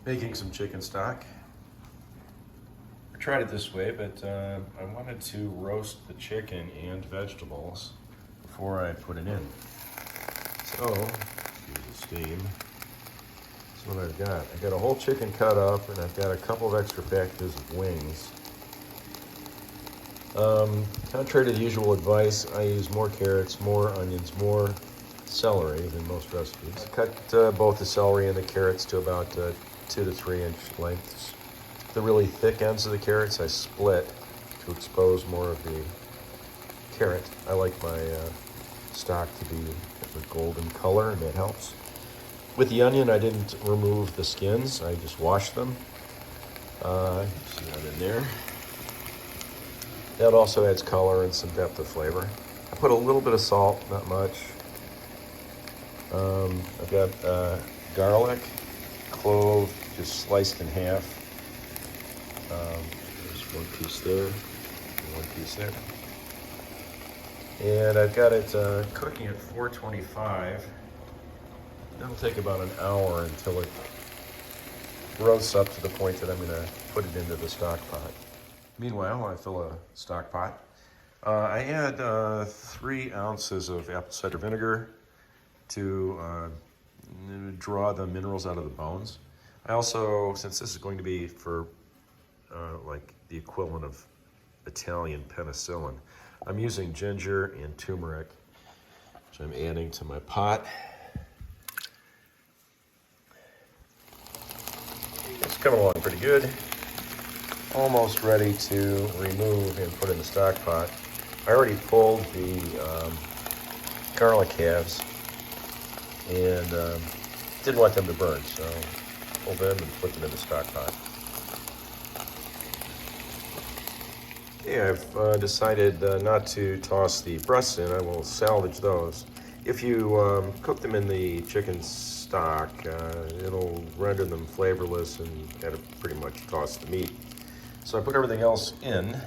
Making some chicken stock. I tried it this way, but I wanted to roast the chicken and vegetables before I put it in. So, use the steam. That's what I've got. I got a whole chicken cut up, and I've got a couple of extra packages of wings. Contrary to the usual advice, I use more carrots, more onions, more celery than most recipes. I cut both the celery and the carrots to about 2 to 3 inch lengths. The really thick ends of the carrots I split to expose more of the carrot. I like my stock to be of a golden color, and that helps. With the onion, I didn't remove the skins. I just washed them. See that in there. That also adds color and some depth of flavor. I put a little bit of salt, not much. I've got garlic, clove, just sliced in half. There's one piece there, and one piece there. And I've got it cooking at 425. That'll take about an hour until it roasts up to the point that I'm going to put it into the stock pot. Meanwhile, I fill a stock pot. I add 3 ounces of apple cider vinegar to draw the minerals out of the bones. I also, since this is going to be for like the equivalent of Italian penicillin, I'm using ginger and turmeric, which I'm adding to my pot. It's coming along pretty good. Almost ready to remove and put in the stock pot. I already pulled the garlic halves and didn't want them to burn, so pulled them and put them in the stock pot. Yeah, I've decided not to toss the breasts in. I will salvage those. If you cook them in the chicken stock, it'll render them flavorless and kind of pretty much toss the meat. So I put everything else in,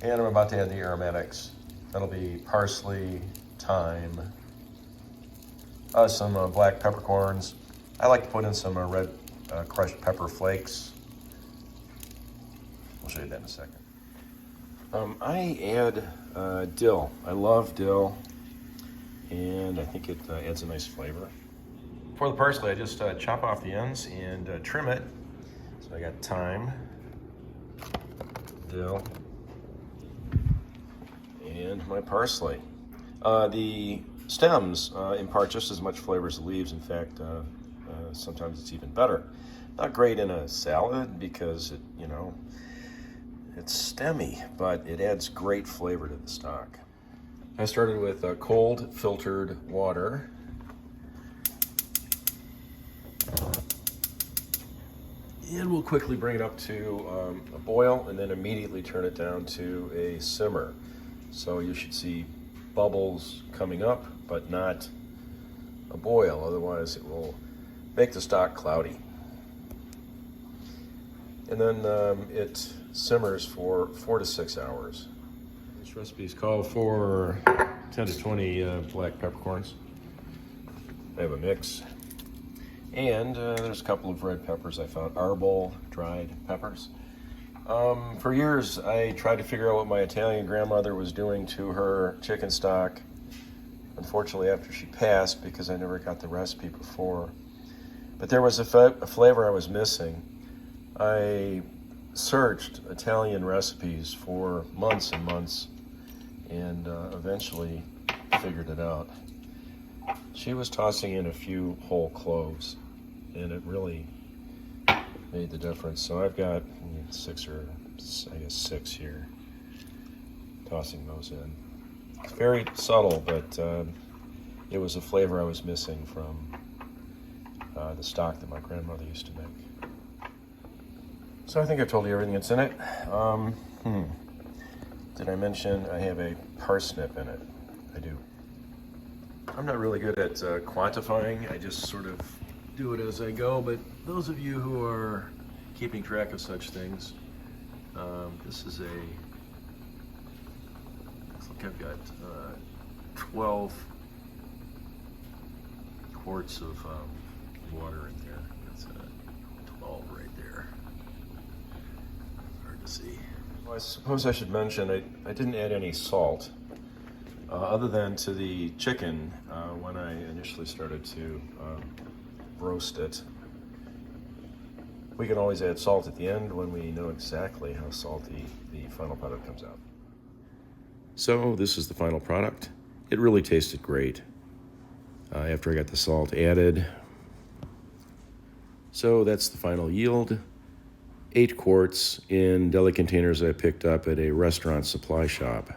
and I'm about to add the aromatics. That'll be parsley, thyme, some black peppercorns. I like to put in some red crushed pepper flakes. I'll show you that in a second. I add dill. I love dill, and I think it adds a nice flavor. For the parsley, I just chop off the ends and trim it. So I got thyme, dill, and my parsley. The stems impart just as much flavor as the leaves. In fact, sometimes it's even better. Not great in a salad because it's stemmy, but it adds great flavor to the stock. I started with cold filtered water. And we'll quickly bring it up to a boil and then immediately turn it down to a simmer. So you should see bubbles coming up, but not a boil. Otherwise it will make the stock cloudy. And then it simmers for 4 to 6 hours. This recipe is called for 10 to 20 black peppercorns. I have a mix. And there's a couple of red peppers I found, arbol dried peppers. For years, I tried to figure out what my Italian grandmother was doing to her chicken stock. Unfortunately, after she passed, because I never got the recipe before. But there was a flavor I was missing. I searched Italian recipes for months and months, and eventually figured it out. She was tossing in a few whole cloves, and it really made the difference. So I've got 6 here, tossing those in. It's very subtle, but it was a flavor I was missing from the stock that my grandmother used to make. So I think I told you everything that's in it. Did I mention I have a parsnip in it? I do. I'm not really good at quantifying. I just sort of do it as I go, but those of you who are keeping track of such things, this is looks like I've got 12 quarts of water in there. That's a 12 right there. Hard to see. Well, I suppose I should mention I didn't add any salt other than to the chicken when I initially started to roast it. We can always add salt at the end when we know exactly how salty the final product comes out. So this is the final product. It really tasted great after I got the salt added. So that's the final yield. 8 quarts in deli containers I picked up at a restaurant supply shop.